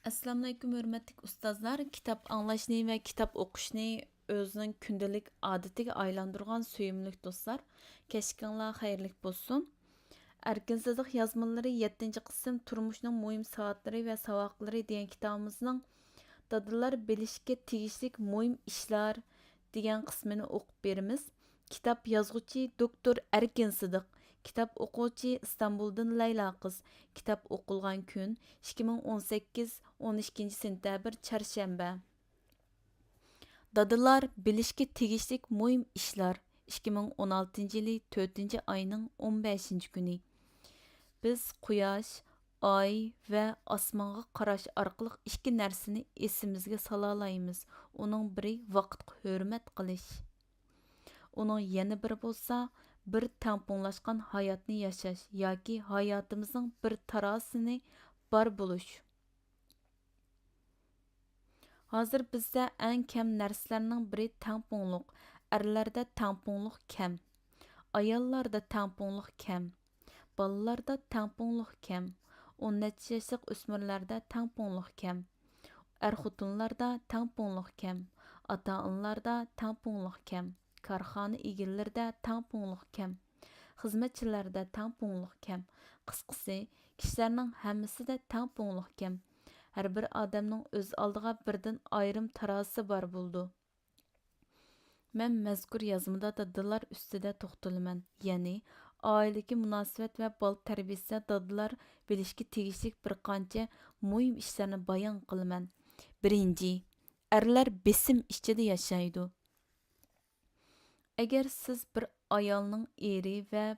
Assalomu alaykum hörmətli ustozlar. Kitap anlaşını və kitap oquşni özünün gündəlik adətiga aylandırğan söyümlük dostlar. Keşkinlər xeyirlik bolsun. Erkinsizlik yazmaları 7-ci qism Turmuşның mühim saatları və savaqları degan kitabımızның Dadalar bilishga tegishlik mühim ishlar degan qismini o'qib beramiz. Kitap yazğuchi doktor Erkin Sidiq. Kitap o'quvchi İstanbuldan Layla qiz. Kitap o'qilgan kun 2018 12 sentabr çarşamba. Dadalar bilishga tegishlik mühim ishlar 2016 yılı 4 ayının 15 kuni. Biz quyosh, ay və osmonga qarash orqali ikki narsani esimizga sala olamiz. Uning biri vaqtga hurmat qilish. Uning yana biri bo'lsa, bir tamponlashgan hayotni yashash yoki hayotimizning bir tarosini bar bo'lish. Hozir bizda eng kam narsalarning biri tamponliq. Erlarda tamponliq kam. Ayollarda tamponliq kam. Balalarda tamponliq kam. 10 necha yoshlik o'smirlarda tamponliq kam. Er-xotinlarda tamponliq kam. Ata-onalarda tamponliq kam. Korxona egallarida tamponliq kam. Xizmatchilarda tamponliq kam. Qisqasi, kishilarning hammasida tamponliq kam. Har bir odamning o'z oldiga birdan ayrim tarozi bor bo'ldi. Men mazkur yozmada dadalar ustida to'xtalaman. Ya'ni oilaga munosabat va bola tarbiyasida dadalar bilishga tegishli bir qancha muhim ishlarni bayon qilaman. Birinchi, erlar besim ichida yashaydi. Agar siz bir ayolning eri va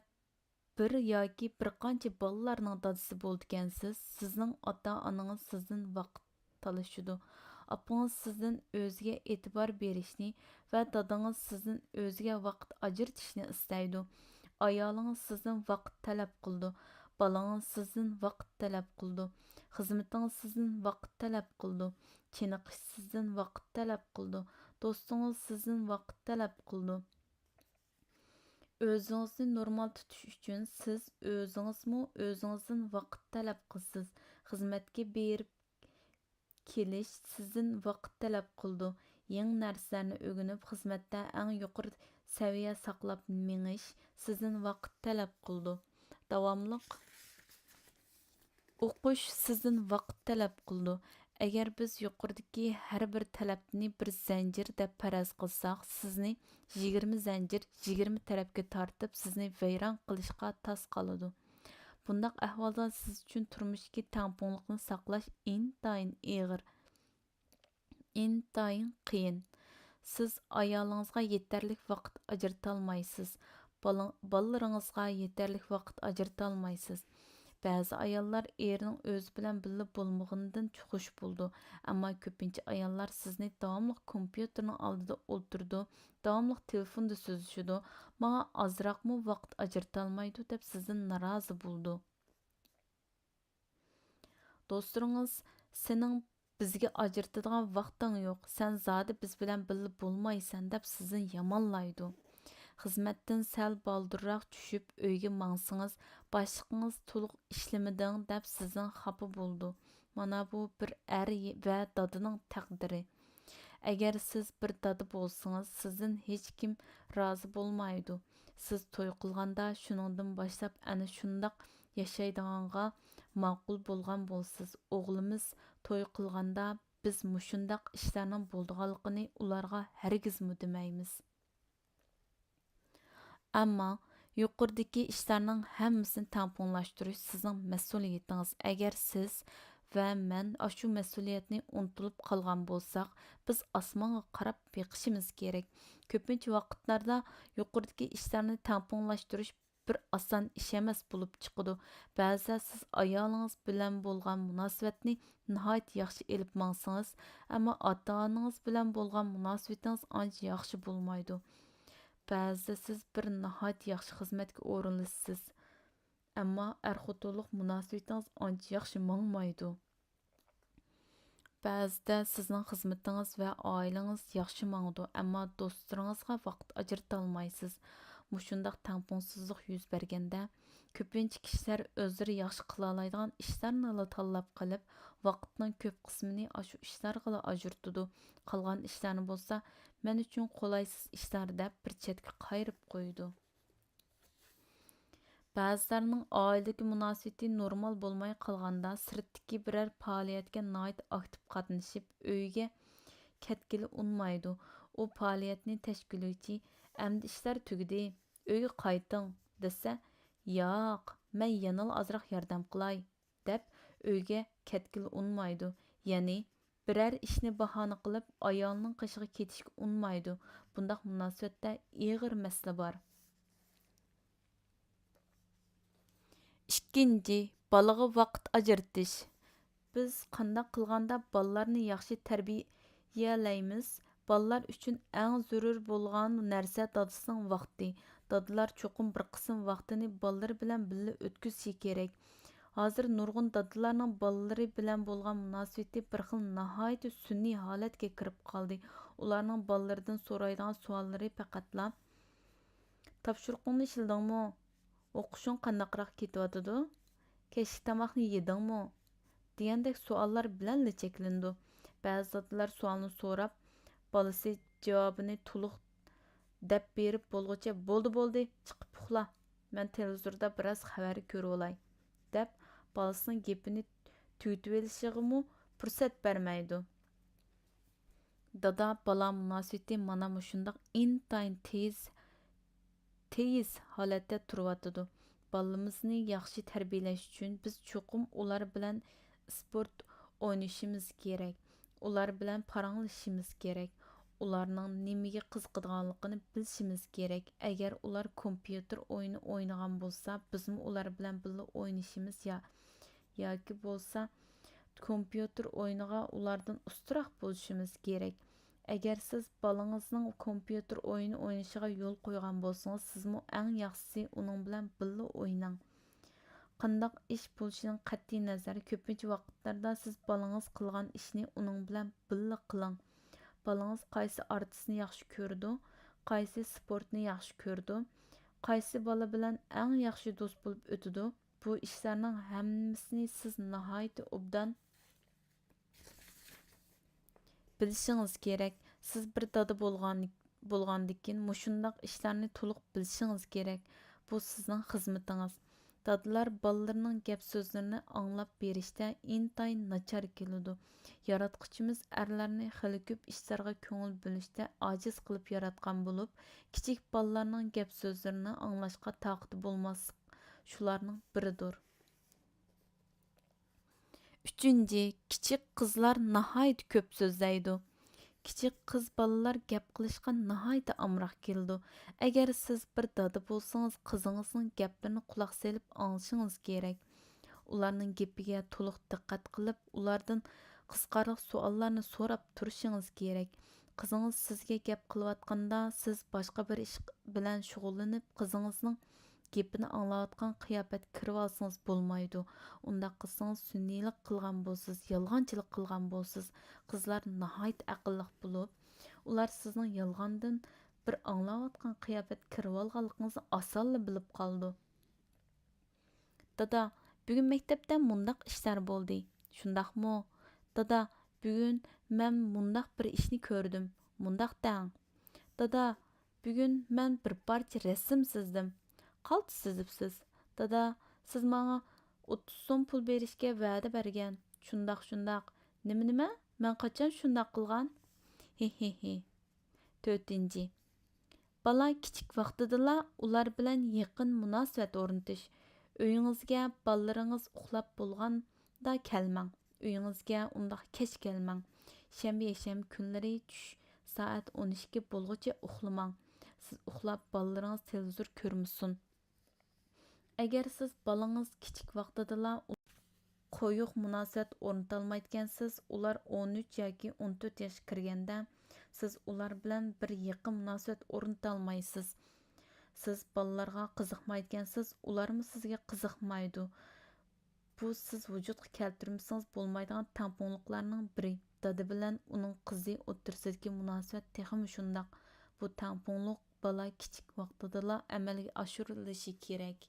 bir yoki bir qancha bolalarning dadasi bo'lgansiz, sizning ota-onangiz sizdan vaqt talashidi. Apangiz sizdan o'ziga e'tibor berishni va dadangiz sizdan o'ziga vaqt ajratishni istaydi. Ayolingiz sizdan vaqt talab qildi. Balangiz sizdan vaqt talab qildi. Xizmatingiz sizdan vaqt talab qildi. Chiniqish sizdan vaqt talab qildi. Do'stingiz sizdan vaqt talab qildi. O'zingizni normal tutish uchun siz o'zingizmi o'zingizdan vaqt talab qilsiz. Xizmatga berib kelish sizdan vaqt talab qildi. Yangi narsalarni o'rganib xizmatda eng yuqori saviya saqlab menish sizdan vaqt talab qildi. Davomliq o'qish sizdan vaqt talab qildi. Agar biz yuqoridagi har bir talabni bir zanjir deb faraz qilsak, sizni 20 zanjir 20 tarafga tortib sizni vayron qilishga tas qoladi. Bundaq ahvolda siz uchun turmushdagi tamponliqni saqlash intayin og'ir, intayin qiyin. Siz ayolingizga yetarlik vaqt ajrata olmaysiz. Balalaringizga yetarlik vaqt ajrata olmaysiz. Ba'zi ayollar erining o'zi bilan birga bo'lmaganidan xush bo'ldi, ammo ko'pincha ayollar sizni davomli kompyuterning oldida o'tirdi, davomli telefonda so'zlashidi, menga ozroqmi vaqt ajrata olmaydi deb sizdan norozi bo'ldi. Do'stlaringiz sening bizga ajratadigan vaqting yo'q, sen zodi biz bilan birga bo'lmaysan deb sizdan yomonlaydi. Xizmatdan sal baldırroq tushib uyga mangsingiz, boshliqingiz to'liq ishlamading deb sizdan xafa bo'ldi. Mana bu bir er va dadaning taqdiri. Agar siz bir dada bo'lsangiz, sizdan hech kim rozi bo'lmaydi. Siz to'y qilganda shuningdan boshlab ana shundoq yashaydiganga ma'qul bo'lgan bo'lsiz. O'g'limiz to'y qilganda biz mushundoq ishlarning bo'ldiganligini ularga hargiz demaymiz. Ammo yuqoridagi ishlarning hammasini tamponlashtirish sizning mas'uliyatingiz. Agar siz va men shu mas'uliyatni unutilib qolgan bo'lsak, biz osmonga qarab beqishimiz kerak. Ko'pincha vaqtlarda yuqoridagi ishlarni tamponlashtirish bir oson ish emas bo'lib chiqadi. Ba'zida siz ayolingiz bilan bo'lgan munosabatni nihoyat yaxshi elib mangsangiz, ammo ota-onangiz bilan bo'lgan munosabatingiz ancha yaxshi bo'lmaydi. Ba'zida siz bir nihoyat yaxshi xizmatga o'rinlisiz, ammo er-xotinlik munosabatingiz ancha yaxshi mangmaydi. Ba'zida sizning xizmatingiz va oilangiz yaxshi mangdi, ammo do'stlaringizga vaqt ajrata olmaysiz. Mushundaq tamponsizlik yuz berganda Ko'pincha kishilar o'zlari yaxshi qila oladigan ishlarni tanlab qilib, vaqtning ko'p qismini shu ishlarga ajratadi. Qolgan ishlarni bo'lsa, men uchun qo'laysiz ishlar deb bir chetga qayirib qo'ydi. Ba'zilarning oilaga munosabati normal bo'lmay qolganda sirtdagi biror faoliyatga nihoyat aktiv qatnashib, uyga ketgili unmaydi. U faoliyatni tashkillovchi "Endi ishlar tugadi, uyga qayting" desa, "Yo'q, men yana ozroq yordam qilay" deb uyga ketgili unmaydi. Ya'ni biror ishni bahona qilib ayolning qishiga ketishga unmaydi. Bundaq munosabatda ig'ir masala bor. İkinci, balaga vaqt ajratish. Biz qandaq qilganda ballarni yaxshi tarbiyalaymiz? Ballar uchun eng zarur bo'lgan narsa dadasining vaqti. Dadalar cho'qim bir qism vaqtini balları bilan birga o'tkazishi kerak. Hozir nurg'un dadalarning balları bilan bo'lgan munosabati bir xil nihoyat sun'iy holatga kirib qoldi. Ularning ballardan so'raydigan savollari faqatla "Topshiriqni ishladingmi? O'qishing qandaqroq ketyotidi? Kechki tomoqni yedingmi?" degandek savollar bilan cheklandi. Ba'zi otalar savolni so'rab, bolasi javobini to'liq deb berib bo'lguncha bo'ldi, chiqib uxla. Men televizorda biroz xabar ko'rib olay, deb bolasining gapini tugatib olishiga fursat bermaydi. Dada bola munosabati mana shundoq intayin tez holatda turyotidi. Balamizni yaxshi tarbiyalash uchun biz cho'qim ular bilan sport o'ynashimiz kerak. Ular bilan paranglashimiz kerak. Ularning nimaga qiziqadiganligini bilishimiz kerak. Agar ular kompyuter o'yini o'ynagan bo'lsa, bizmi ular bilan birga o'ynashimiz yoki bo'lsa kompyuter o'yiniga ulardan ustunroq bo'lishimiz kerak. Agar siz balangizning kompyuter o'yini o'ynashiga yo'l qo'ygan bo'lsangiz, sizmi eng yaxshisi uning bilan birga o'ynang. Qandaq ish bo'lishidan qat'iy nazar, ko'pincha vaqtlarda siz balangiz qilgan ishni uning bilan birga qiling. Balangiz qaysi artistni yaxshi ko'rdi, qaysi sportni yaxshi ko'rdi, qaysi bola bilan eng yaxshi do'st bo'lib o'tadi, bu ishlarning hammasini siz nihoyat obdan bilishingiz kerak. Siz bir dada bo'lgandikin mushundaq ishlarni to'liq bilishingiz kerak. Bu sizning xizmatingiz. Dadalar ballarning gap so'zlarini anglab berishda intayin nachar keladi. Yaratquchimiz erlarni xili ko'p ishlarga ko'ngil bo'lishda ojiz qilib yaratgan bo'lib, kichik ballarning gap so'zlarini anglashga toqati bo'lmas shularning biridir. Üçüncü, kichik qizlar nihoyat ko'p so'zlaydi. Kichik qiz balalar gap qilishga nihoyat amroq keldi. Agar siz bir dada bo'lsangiz, qizingizning gaplarini quloq solib anglashingiz kerak. Ularning gapiga to'liq diqqat qilib, ulardan qisqaroq savollarni so'rab turishingiz kerak. Qizingiz sizga gap qilayotganda, siz boshqa bir ish bilan shug'ullanib, qizingizning gapini anglayotgan qiyofat kirib olsangiz bo'lmaydi. Undaq qilsangiz sunniylik qilgan bo'lsiz, yolg'onchilik qilgan bo'lsiz. Qizlar nihoyat aqlli bo'lib, ular sizning yolg'ondan bir anglayotgan qiyofat kirib olganligingizni osonla bilib qoldi. Dada, bugun maktabda mundaq ishlar bo'ldi. Shundaqmi? Dada, bugun men mundaq bir ishni ko'rdim. Mundaq dang. Dada, bugun men bir parcha rasm chizdim. Qalti sizibsiz. Dada, siz menga 30 so'm pul berishga va'da bergan. Shundaq. Nima? Men qachon shundaq qilgan? He. 4. Bala kichik vaqtidala ular bilan yaqin munosabat o'rnatish. Uyingizga ballariningiz uxlab bo'lganda kelmang. Uyingizga undaq kech kelmang. Shanba kunlari tush soat 12 bo'lguncha uxlamang. Siz uxlab ballariningiz televizor ko'rmasin. Agar siz balangiz kichik vaqtidala qo'yuq munosabat o'rnatolmayotgansiz, ular 13 yoki 14 yoshga kirganda siz ular bilan bir yaqin munosabat o'rnatolmaysiz. Siz balalarga qiziqmayotgansiz, ularmi sizga qiziqmaydi. Bu siz vujudga keltirmasangiz bo'lmaydigan tamponliqlarning biri. Dada bilan uning qizi o'rtasidagi munosabat texmi shundaq. Bu tamponliq bala kichik vaqtidala amalga oshirilishi kerak.